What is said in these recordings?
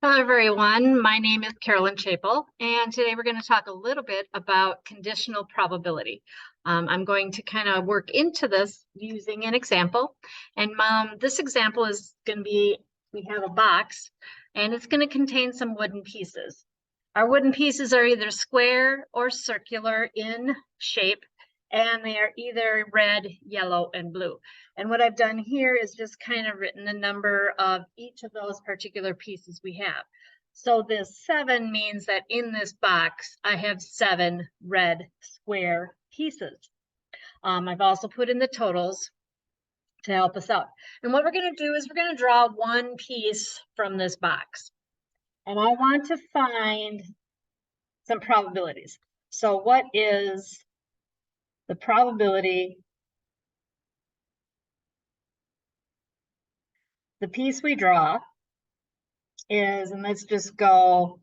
Hello, everyone. My name is Carolyn Chapel, and today we're going to talk a little bit about conditional probability. I'm going to kind of work into this using an example. And this example is going to be, we have a box, and it's going to contain some wooden pieces. Our wooden pieces are either square or circular in shape, and they are either red, yellow, and blue. And what I've done here is just kind of written the number of each of those particular pieces we have. So this 7 means that in this box, I have 7 red square pieces. I've also put in the totals to help us out. And what we're going to do is we're going to draw one piece from this box. And I want to find some probabilities. So what is the probability the piece we draw is, and let's just go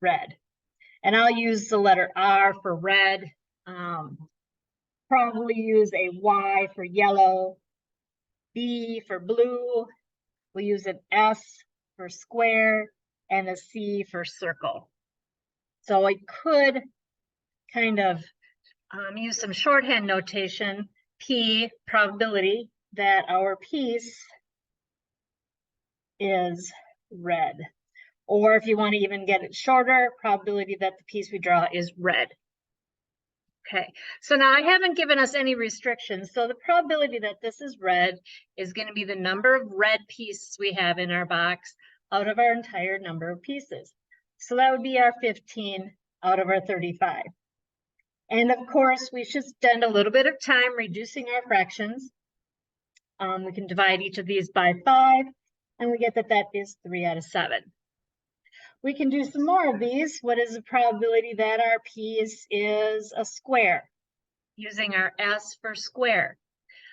red. And I'll use the letter R for red. Probably use a Y for yellow, B for blue. We'll use an S for square and a C for circle. So I could kind of use some shorthand notation, P, probability that our piece is red. Or if you want to even get it shorter, probability that the piece we draw is red. Okay, so now I haven't given us any restrictions. So the probability that this is red is going to be the number of red pieces we have in our box out of our entire number of pieces. So that would be our 15 out of our 35. And of course, we should spend a little bit of time reducing our fractions. We can divide each of these by 5, and we get that that is 3 out of 7. We can do some more of these. What is the probability that our piece is a square? Using our S for square.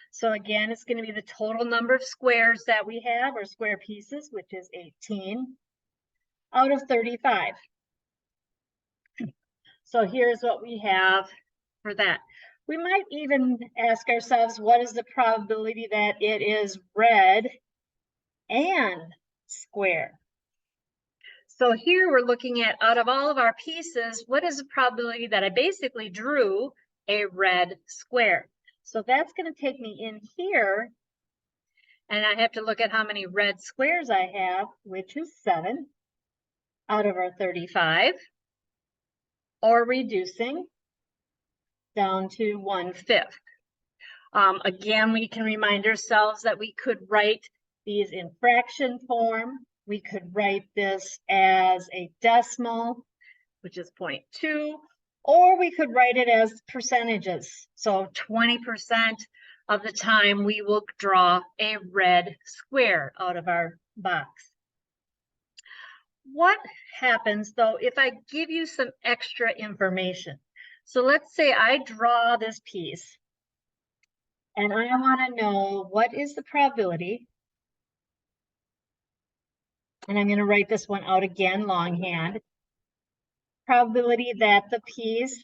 So again, it's going to be the total number of squares that we have, or square pieces, which is 18 out of 35. So here's what we have for that. We might even ask ourselves, what is the probability that it is red and square? So here we're looking at, out of all of our pieces, what is the probability that I basically drew a red square? So that's going to take me in here, and I have to look at how many red squares I have, which is 7 out of our 35, or reducing down to 1/5. Again, we can remind ourselves that we could write these in fraction form. We could write this as a decimal, which is 0.2, or we could write it as percentages. So 20% of the time we will draw a red square out of our box. What happens though if I give you some extra information? So let's say I draw this piece and I want to know what is the probability. And I'm going to write this one out again, longhand. Probability that the piece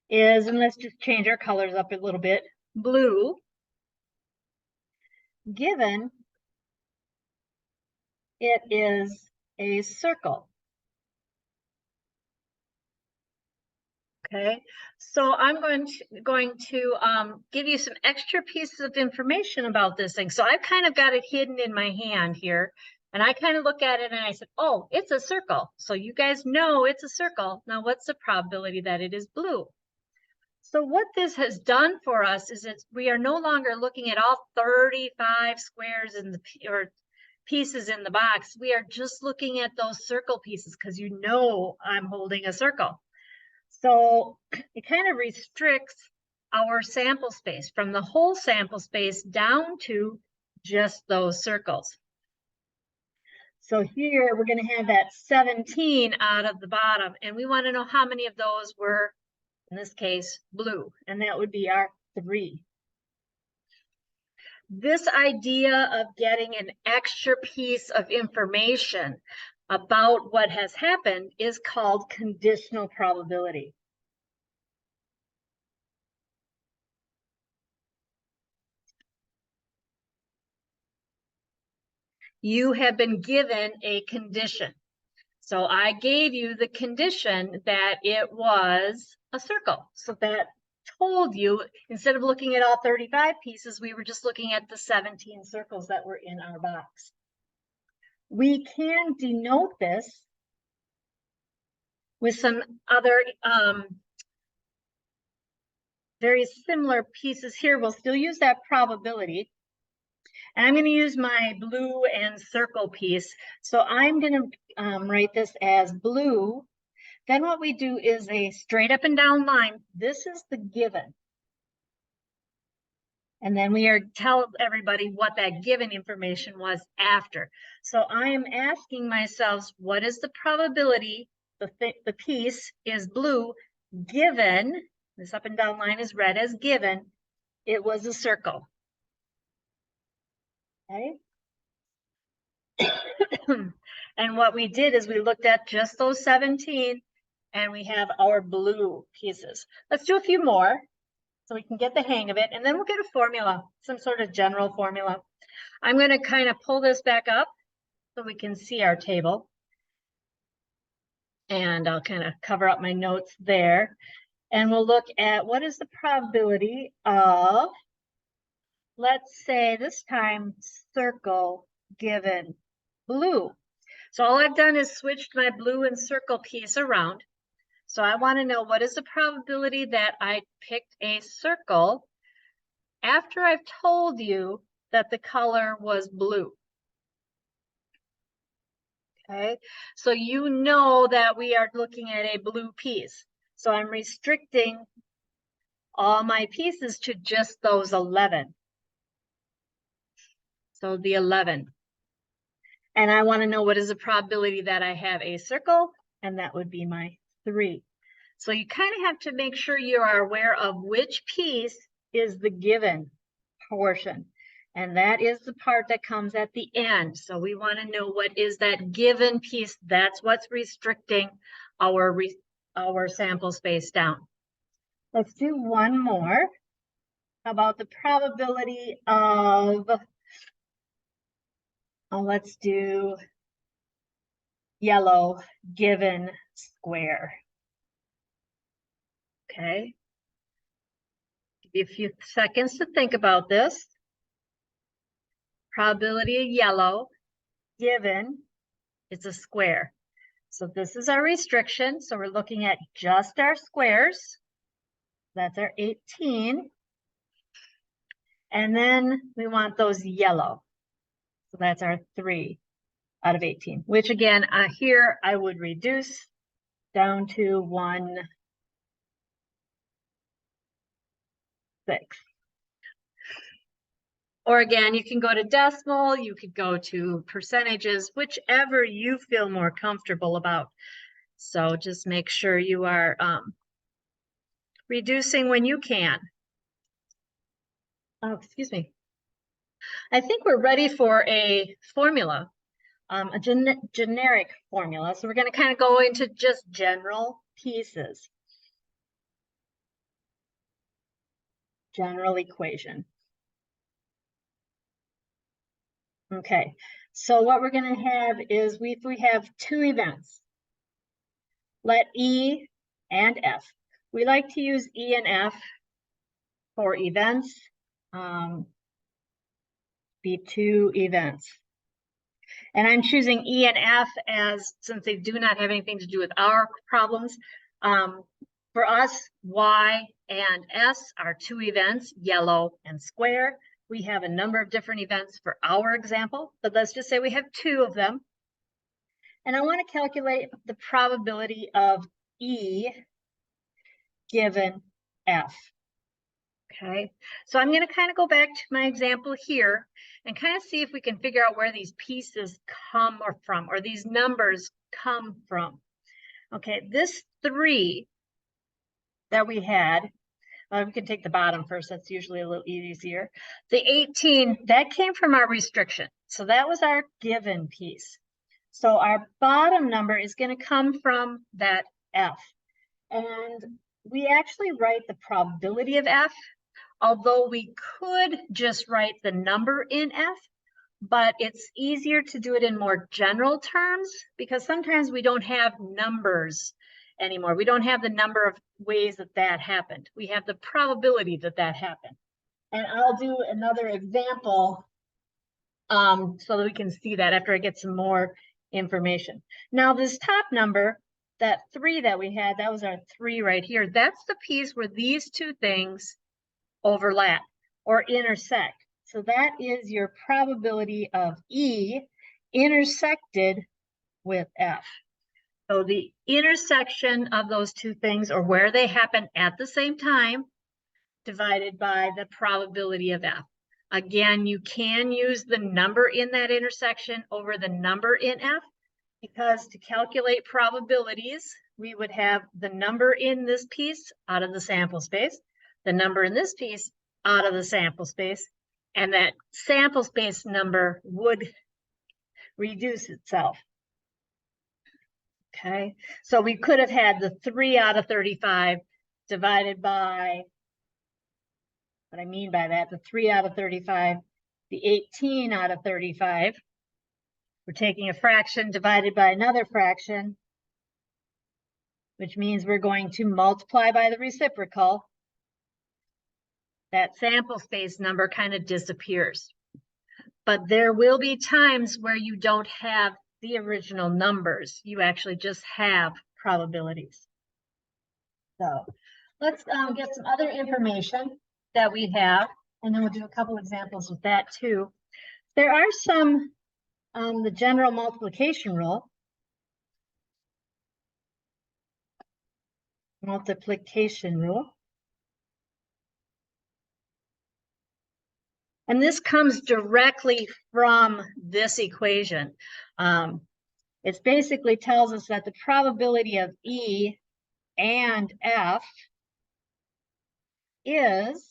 is, and let's just change our colors up a little bit, blue, given it is a circle. Okay, so I'm going to give you some extra pieces of information about this thing. So I've kind of got it hidden in my hand here, and I kind of look at it and I said, oh, it's a circle. So you guys know it's a circle. Now, what's the probability that it is blue? So what this has done for us is we are no longer looking at all 35 squares in or pieces in the box. We are just looking at those circle pieces because you know I'm holding a circle. So it kind of restricts our sample space from the whole sample space down to just those circles. So here we're going to have that 17 out of the bottom, and we want to know how many of those were, in this case, blue, and that would be our 3. This idea of getting an extra piece of information about what has happened is called conditional probability. you have been given a condition. So I gave you the condition that it was a circle. So that told you, instead of looking at all 35 pieces, we were just looking at the 17 circles that were in our box. We can denote this with some other very similar pieces here. We'll still use that probability. And I'm going to use my blue and circle piece. So I'm going to write this as blue. Then what we do is a straight up and down line. This is the given. And then we are tell everybody what that given information was after. So I am asking myself, what is the probability the piece is blue given, this up and down line is red as given, it was a circle. Okay. And what we did is we looked at just those 17 and we have our blue pieces. Let's do a few more so we can get the hang of it, and then we'll get a formula, some sort of general formula. I'm going to kind of pull this back up so we can see our table. And I'll kind of cover up my notes there. And we'll look at what is the probability of, let's say this time, circle given blue. So all I've done is switched my blue and circle piece around. So I want to know, what is the probability that I picked a circle after I've told you that the color was blue? Okay, so you know that we are looking at a blue piece. So I'm restricting all my pieces to just those 11. So the 11. And I want to know what is the probability that I have a circle, and that would be my 3. So you kind of have to make sure you are aware of which piece is the given portion. And that is the part that comes at the end. So we want to know what is that given piece. That's what's restricting our sample space down. Let's do one more. How about the probability of, let's do yellow given square. Okay. Give you a few seconds to think about this. Probability of yellow given is a square. So this is our restriction. So we're looking at just our squares. That's our 18. And then we want those yellow. So that's our 3 out of 18, which again, here I would reduce down to 1/6. Or again, you can go to decimal, you could go to percentages, whichever you feel more comfortable about. So just make sure you are reducing when you can. Oh, excuse me. I think we're ready for a formula, a generic formula. So we're going to kind of go into just general pieces. General equation. Okay, so what we're going to have is we have 2 events. Let E and F. We like to use E and F for events, be 2 events. And I'm choosing E and F as, since they do not have anything to do with our problems, for us, Y and S are 2 events, yellow and square. We have a number of different events for our example, but let's just say we have 2 of them. And I want to calculate the probability of E given F. Okay, so I'm going to kind of go back to my example here and kind of see if we can figure out where these pieces come from, or these numbers come from. Okay, this 3 that we had, we can take the bottom first, that's usually a little easier. The 18, that came from our restriction. So that was our given piece. So our bottom number is going to come from that F. And we actually write the probability of F, although we could just write the number in F. but it's easier to do it in more general terms because sometimes we don't have numbers anymore. We don't have the number of ways that that happened. We have the probability that that happened. And I'll do another example so that we can see that after I get some more information. Now this top number, that 3 that we had, that was our 3 right here. That's the piece where these two things overlap or intersect. So that is your probability of E intersected with F. So the intersection of those two things, or where they happen at the same time, divided by the probability of F. Again, you can use the number in that intersection over the number in F, because to calculate probabilities, we would have the number in this piece out of the sample space, the number in this piece out of the sample space, and that sample space number would reduce itself. Okay, so we could have had the 3 out of 35 divided by, what I mean by that, the 3 out of 35, the 18 out of 35. We're taking a fraction divided by another fraction, which means we're going to multiply by the reciprocal. That sample space number kind of disappears. But there will be times where you don't have the original numbers. You actually just have probabilities. So let's get some other information that we have, and then we'll do a couple examples with that too. There are some, the general multiplication rule. And this comes directly from this equation. It basically tells us that the probability of E and F is,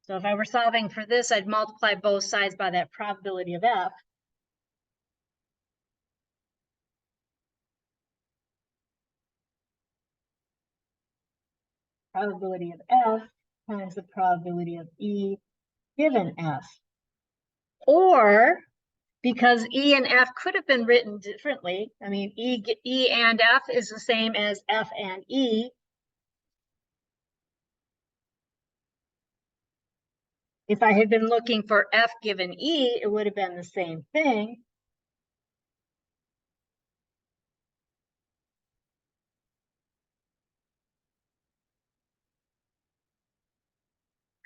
so if I were solving for this, I'd multiply both sides by that probability of F. Probability of F times the probability of E given F. Or, because E and F could have been written differently, I mean, E and F is the same as F and E. If I had been looking for F given E, it would have been the same thing.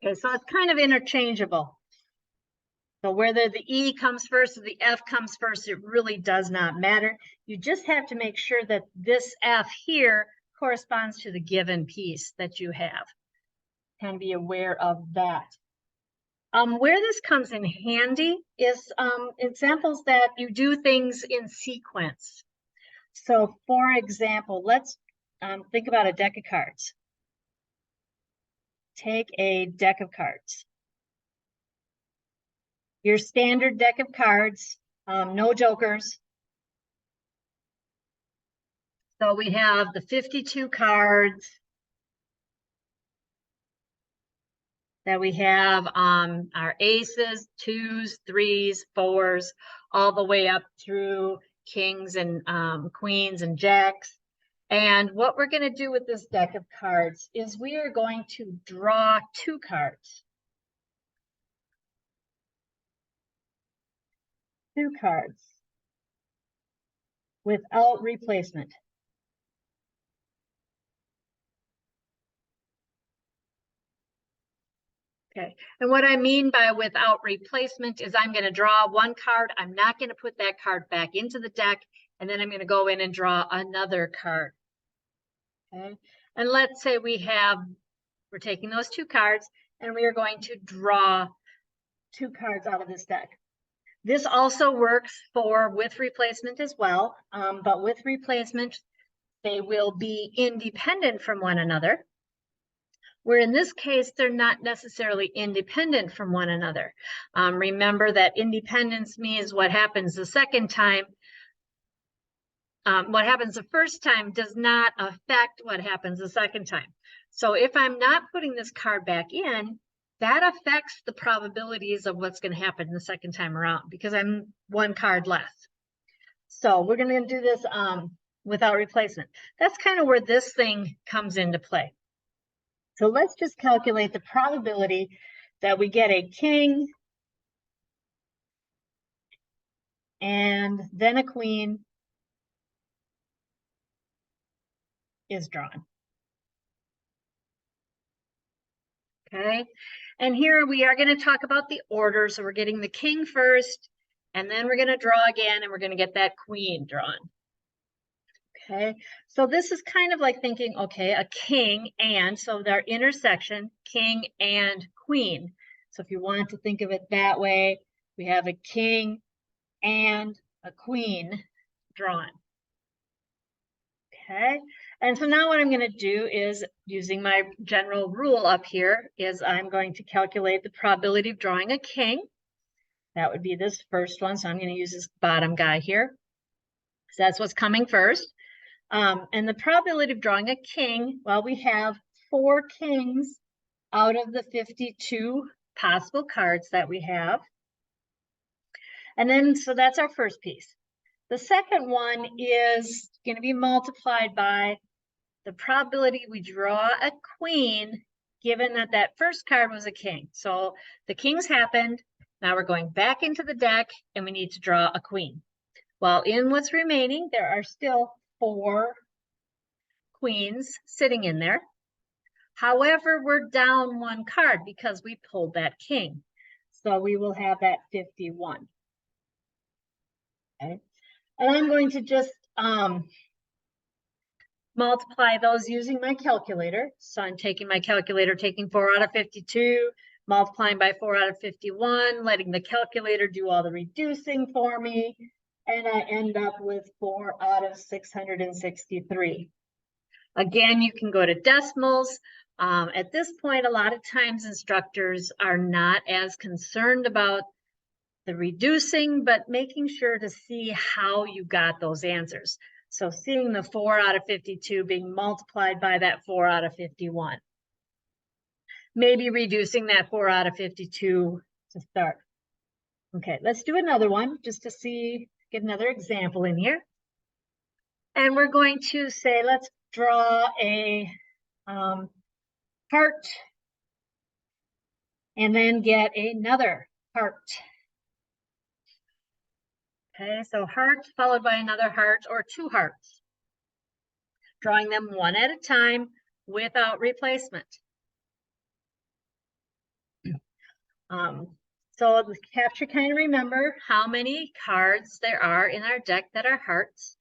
Okay, so it's kind of interchangeable. So whether the E comes first or the F comes first, it really does not matter. You just have to make sure that this F here corresponds to the given piece that you have. Kind of be aware of that. Where this comes in handy is examples that you do things in sequence. So for example, let's think about a deck of cards. Take a deck of cards. Your standard deck of cards, no jokers. So we have the 52 cards that we have, our aces, 2s, 3s, 4s, all the way up through kings and queens and jacks. And what we're going to do with this deck of cards is we are going to draw 2 cards. 2 cards without replacement. Okay, and what I mean by without replacement is I'm going to draw 1 card. I'm not going to put that card back into the deck, and then I'm going to go in and draw another card. Okay, and let's say we're taking those 2 cards and we are going to draw 2 cards out of this deck. This also works with replacement as well, but with replacement, they will be independent from one another. Where in this case, they're not necessarily independent from one another. Remember that independence means what happens the second time. What happens the first time does not affect what happens the second time. So if I'm not putting this card back in, that affects the probabilities of what's going to happen the second time around because I'm one card less. So we're going to do this without replacement. That's kind of where this thing comes into play. So let's just calculate the probability that we get a king and then a queen is drawn. Okay, and here we are going to talk about the order. So we're getting the king first, and then we're going to draw again, and we're going to get that queen drawn. Okay, so this is kind of like thinking, okay, a king and, so their intersection, king and queen. So if you want to think of it that way, we have a king and a queen drawn. Okay, and so now what I'm going to do is, using my general rule up here, is I'm going to calculate the probability of drawing a king. That would be this first one, so I'm going to use this bottom guy here. So that's what's coming first. And the probability of drawing a king, well, we have 4 kings out of the 52 possible cards that we have. And then, so that's our first piece. The second one is going to be multiplied by the probability we draw a queen, given that that first card was a king. So the kings happened. Now we're going back into the deck and we need to draw a queen. Well, in what's remaining, there are still 4 queens sitting in there. However, we're down 1 card because we pulled that king. So we will have that 51. Okay. And I'm going to just multiply those using my calculator. So I'm taking my calculator, taking 4 out of 52, multiplying by 4 out of 51, letting the calculator do all the reducing for me. And I end up with 4 out of 663. Again, you can go to decimals. At this point, a lot of times instructors are not as concerned about the reducing, but making sure to see how you got those answers. So seeing the 4 out of 52 being multiplied by that 4 out of 51. Maybe reducing that 4 out of 52 to start. Okay, let's do another one just to see, get another example in here. And we're going to say, let's draw a heart and then get another heart. Okay, so heart followed by another heart or 2 hearts. Drawing them one at a time without replacement. So the capture kind of remember how many cards there are in our deck that are hearts.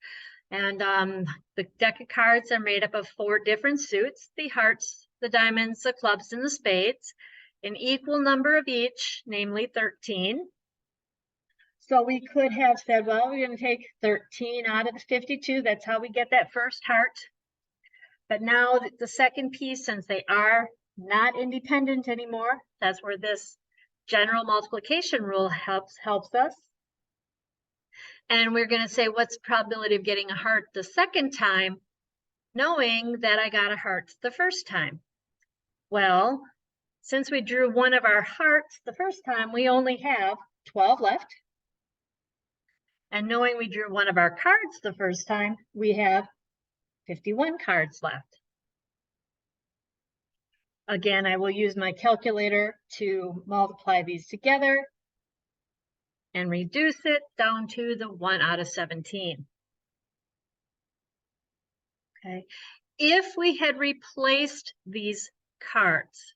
And the deck of cards are made up of 4 different suits: the hearts, the diamonds, the clubs, and the spades, an equal number of each, namely 13. So we could have said, well, we're going to take 13 out of the 52. That's how we get that first heart. But now the second piece, since they are not independent anymore, that's where this general multiplication rule helps us. And we're going to say, what's the probability of getting a heart the second time, knowing that I got a heart the first time? Well, since we drew one of our hearts the first time, we only have 12 left. And knowing we drew one of our cards the first time, we have 51 cards left. Again, I will use my calculator to multiply these together and reduce it down to the 1 out of 17. Okay, if we had replaced these cards,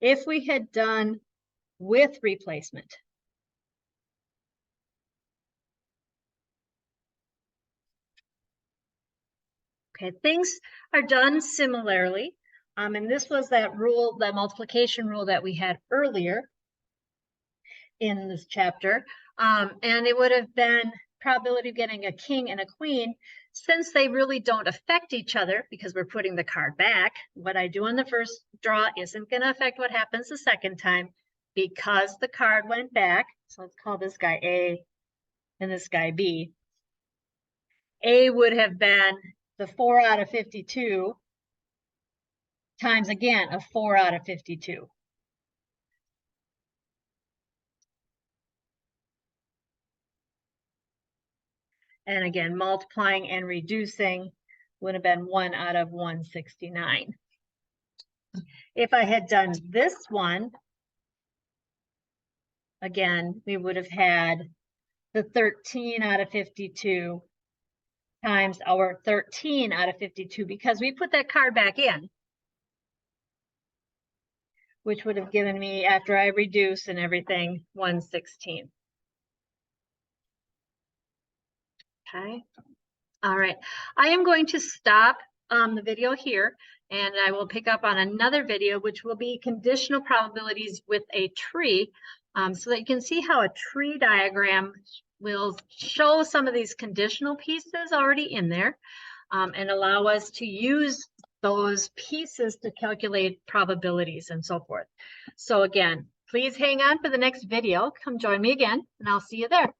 if we had done with replacement, okay, things are done similarly. And this was that rule, that multiplication rule that we had earlier in this chapter. And it would have been probability of getting a king and a queen. Since they really don't affect each other because we're putting the card back, what I do on the first draw isn't going to affect what happens the second time because the card went back. So let's call this guy A and this guy B. A would have been the 4 out of 52 times again a 4 out of 52. And again, multiplying and reducing would have been 1 out of 169. If I had done this one, again, we would have had the 13 out of 52 times our 13 out of 52 because we put that card back in, which would have given me, after I reduce and everything, 116. Okay. All right. I am going to stop the video here, and I will pick up on another video, which will be conditional probabilities with a tree, so that you can see how a tree diagram will show some of these conditional pieces already in there, and allow us to use those pieces to calculate probabilities and so forth. So again, please hang on for the next video. Come join me again, and I'll see you there.